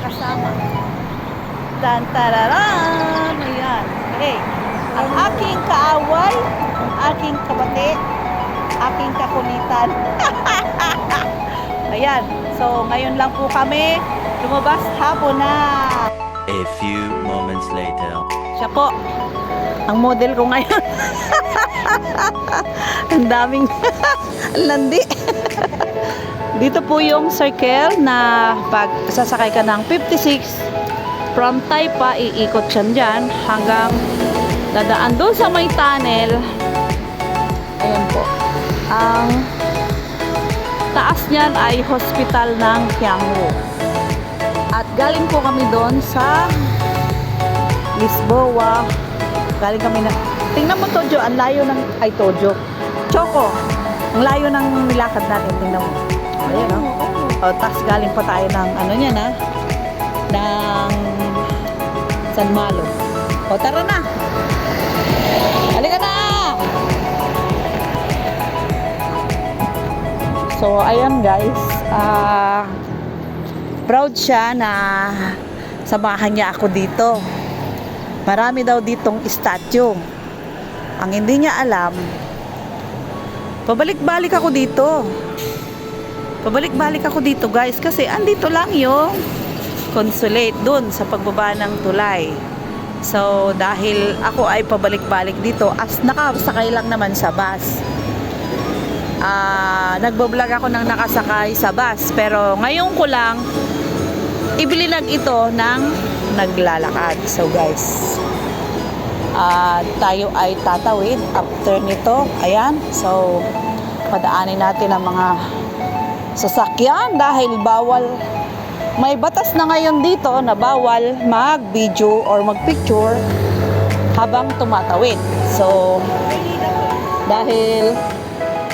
kasama. Dan tararan! Ayan. Okay. Ang aking kaaway, ang aking kabate, aking kakulitan. Ayan. So, ngayon lang po kami lumabas hapon na. A few moments later. Siya po, ang model ko ngayon. Ang daming landi. Dito po yung circle na pag sasakay ka ng 56 from Taypa, iikot siya dyan hanggang dadaan doon sa may tunnel. Ayan po. Ang taas niyan ay hospital ng Qianghu. At galing po kami doon sa Lisboa. Galing kami na... Tingnan mo, Tojo, ang layo ng... Ay, Tojo. Choco, ang layo ng nilakad natin. Tingnan mo. Ayan, no? O, tas galing pa tayo ng... Ano niya, na? Ng... San Malo. O, tara na! Halika na! So, ayan, guys. Proud siya na samahan niya ako dito. Marami daw ditong statue. Ang hindi niya alam, pabalik-balik ako dito. Pabalik-balik ako dito, guys, kasi andito lang yung consulate dun sa pagbaba ng tulay. So, dahil ako ay pabalik-balik dito, as nakasakay lang naman sa bus. Nagbo-vlog ako ng nakasakay sa bus, pero ngayon ko lang ibilinag ito ng naglalakad. So, guys, tayo ay tatawid after nito. Ayan. So, padaanin natin ang mga sasakyan dahil bawal, may batas na ngayon dito na bawal mag-video or mag-picture habang tumatawid. So, dahil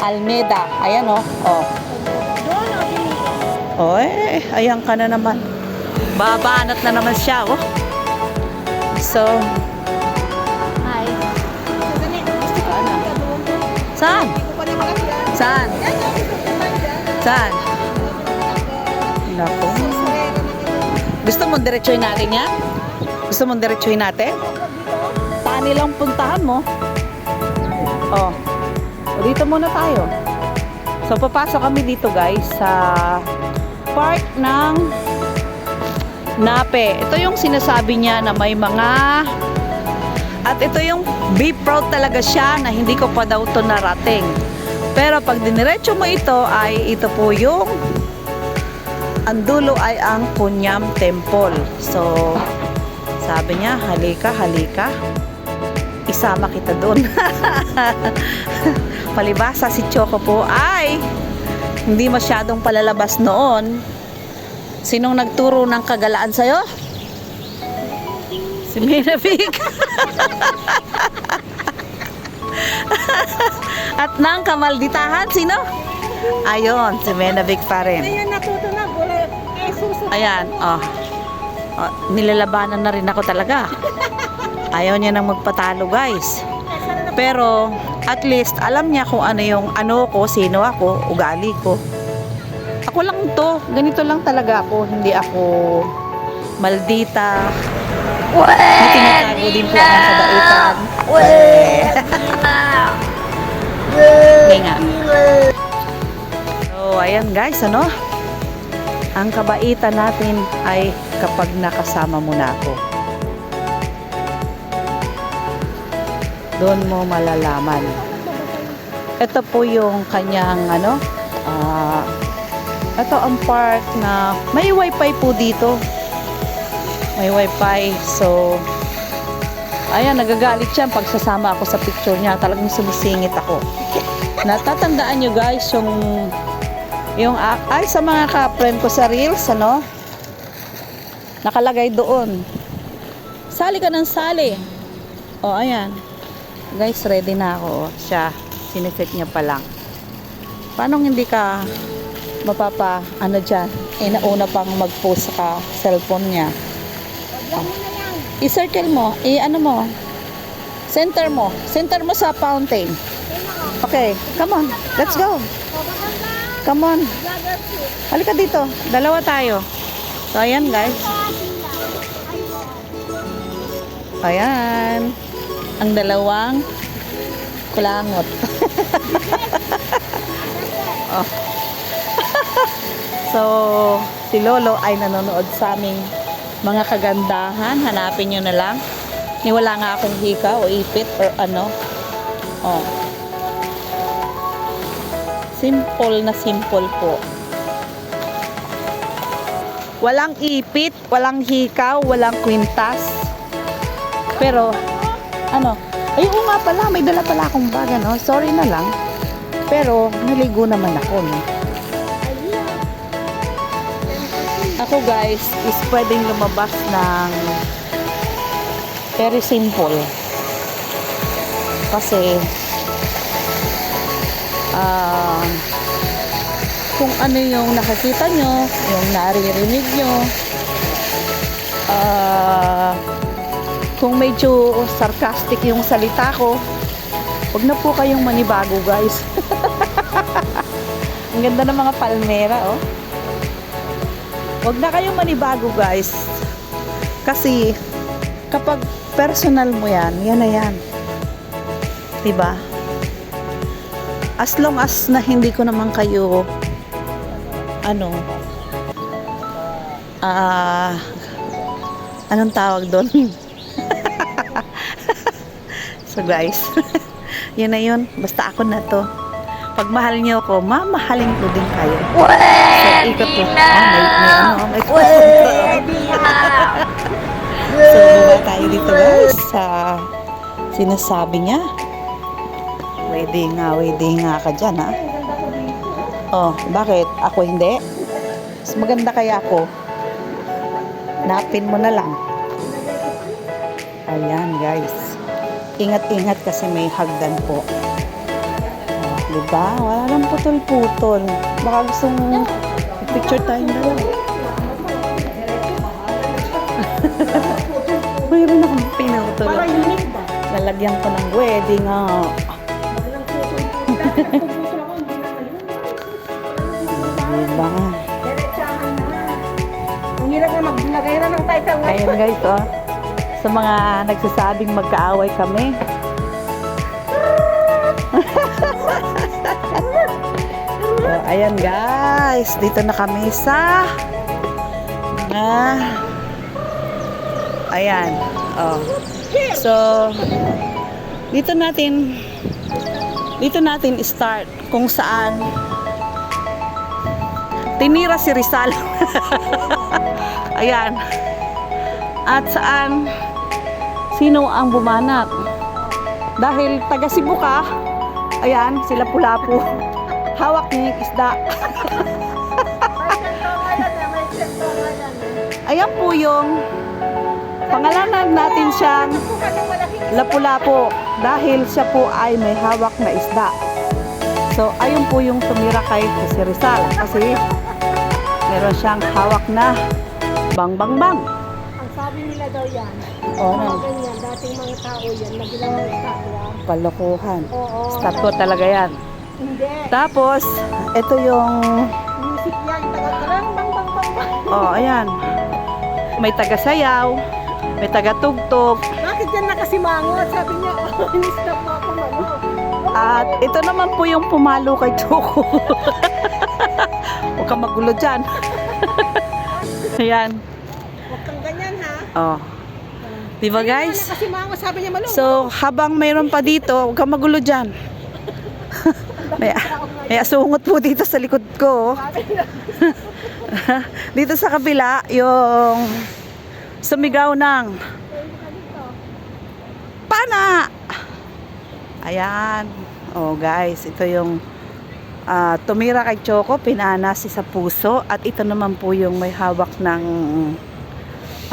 Almeda, ayan o. Oh, ayan ka na naman. Babanat na naman siya, oh. So, hi. Saan? Saan? Saan? Naku. Gusto mo diretsuhin natin yan? Gusto mo diretsuhin natin? Saan nilang puntahan mo? Oh. O, dito muna tayo. So, papasok kami dito, guys, sa park ng Nape. Ito yung sinasabi niya na may mga... At ito yung be proud talaga siya na hindi ko pa daw to narating. Pero pag diniretso mo ito, ay ito po yung... Ang dulo ay ang Kunyam Temple. So, sabi niya, halika, halika. Isama kita doon. Palibasa si Choco po ay hindi masyadong palalabas noon. Sinong nagturo ng kagalaan sa'yo? Si Menavik. At ng kamalditahan, sino? Ayon, si Menavik pa rin. Ayan, oh. Nilalabanan na rin ako talaga. Ayaw niya nang magpatalo, guys. Pero at least alam niya kung ano yung ano ko, sino ako, ugali ko. Ako lang to, ganito lang talaga ako, hindi ako maldita. May tinatago din po ang kabaitan. Hindi nga. So, ayan, guys, ano? Ang kabaitan natin ay kapag nakasama mo na ako. Doon mo malalaman. Ito po yung kanyang ano, ito ang park na may wifi po dito. May wifi. So, ayan, nagagalit siya pag sasama ako sa picture niya. Talagang sumisingit ako. Natatandaan nyo, guys, yung ay sa mga ka-friend ko sa Reels, ano? Nakalagay doon. Sali ka ng sali. O, ayan. Guys, ready na ako. Siya, siniset niya pa lang. Paano hindi ka ano dyan? Nauna pang mag-post sa cellphone niya. Oh. I-circle mo. Ano mo? Center mo. Center mo sa fountain. Okay, come on. Let's go. Come on. Halika dito. Dalawa tayo. So, ayan guys. Ayan. Ang dalawang kulangot. Oh. So, si Lolo ay nanonood sa aming mga kagandahan. Hanapin nyo na lang. Wala nga akong hika o ipit or ano. Oh. Simple na simple po. Walang ipit, walang hikaw, walang kwintas. Pero, ano, ay oo nga pala, may dala pala akong bag, no? Sorry na lang. Pero, naligo naman ako, no? Ako guys, is pwedeng lumabas ng very simple. Kasi, kung ano yung nakakita nyo, yung naririnig nyo, kung medyo sarcastic yung salita ko, huwag na po kayong manibago guys. Ang ganda ng mga palmera, oh. Huwag na kayong manibago guys. Kasi kapag personal mo yan, yan na yan. Diba? As long as na hindi ko naman kayo anong tawag doon? So guys, yun na yun. Basta ako na to. Pag mahal niyo ako, mamahalin ko din kayo. So, ikot ko. May So, baba tayo dito guys sa sinasabi niya. Wedding nga ka dyan, ha? Oh, bakit? Ako hindi? Mas maganda kaya ako. Napin mo na lang. Ayan, guys. Ingat-ingat kasi may hagdan po. Oh, diba? Wala nang putol-putol. Baka gusto mo picture tayong dalawa. Mayroon akong pinutol. Lalagyan ko ng wedding, ah. Diba? Ang hirap na maglagay na ng title. Ayan guys, oh. Sa mga nagsasabing magkaaway kami. So, ayan guys. Dito na kami sa ayan. Oh. So, dito natin start kung saan tinira si Rizal. Ayan. At saan sino ang bumanat? Dahil taga Cebu ka, ayan, sila Pulapu. Hawak niya yung isda. Ayan po yung pangalanan natin siyang Lapu-Lapu dahil siya po ay may hawak na isda. So, ayun po yung tumira kay si Rizal kasi meron siyang hawak na bang. Ang sabi nila daw yan, Oh, mga ganyan, dating mga tao yan, na ginawang estatwa. kalokohan. Oo. Statwa talaga yan. Hindi. Tapos, ito yung, Music yan, taga-karang, bang. oh, ayan. May taga-sayaw, may taga-tugtog, Bakit yan nakasimangot? Sabi niya, oh, in-stop mo ako, ano. at ito naman po yung pumalo kay Choco. Huwag kang magulo dyan. Ayan. Huwag kang ganyan, ha? Oh. Diba guys? Nakasimangot, sabi niya, malo. So, habang mayroon pa dito, huwag kang magulo dyan. may asungot po dito sa likod ko. Dito sa kabila, yung sumigaw ng pana. Ayan. Oh guys, ito yung tumira kay Choco, pinanasi sa puso. At ito naman po yung may hawak ng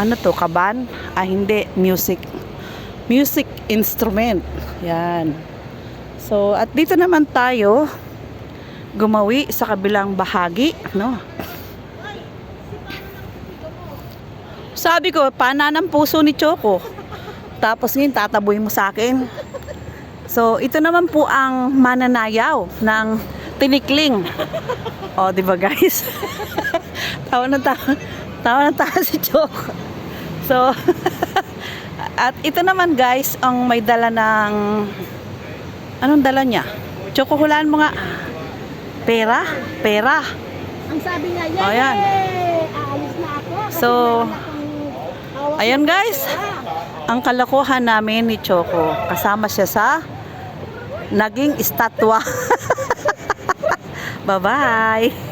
ano to, kaban? Hindi, music instrument. Yan. So, at dito naman tayo gumawi sa kabilang bahagi, no? Sabi ko, pana ng puso ni Choco. Tapos ngayon, tataboy mo sa akin. So, ito naman po ang mananayaw ng tinikling. O, di ba guys? Tawa na tawa. Tawa na tawa si Choco. So, at ito naman guys, ang may dala ng, anong dala niya? Choco, hulaan mo nga. Pera? Pera. Ang sabi niya, yay! Oh, yan. Aalis na ako. Kasi So, meron akong hawak ayan na guys. pera. Ang kalokohan namin ni Choco, kasama siya sa naging estatwa. Bye-bye.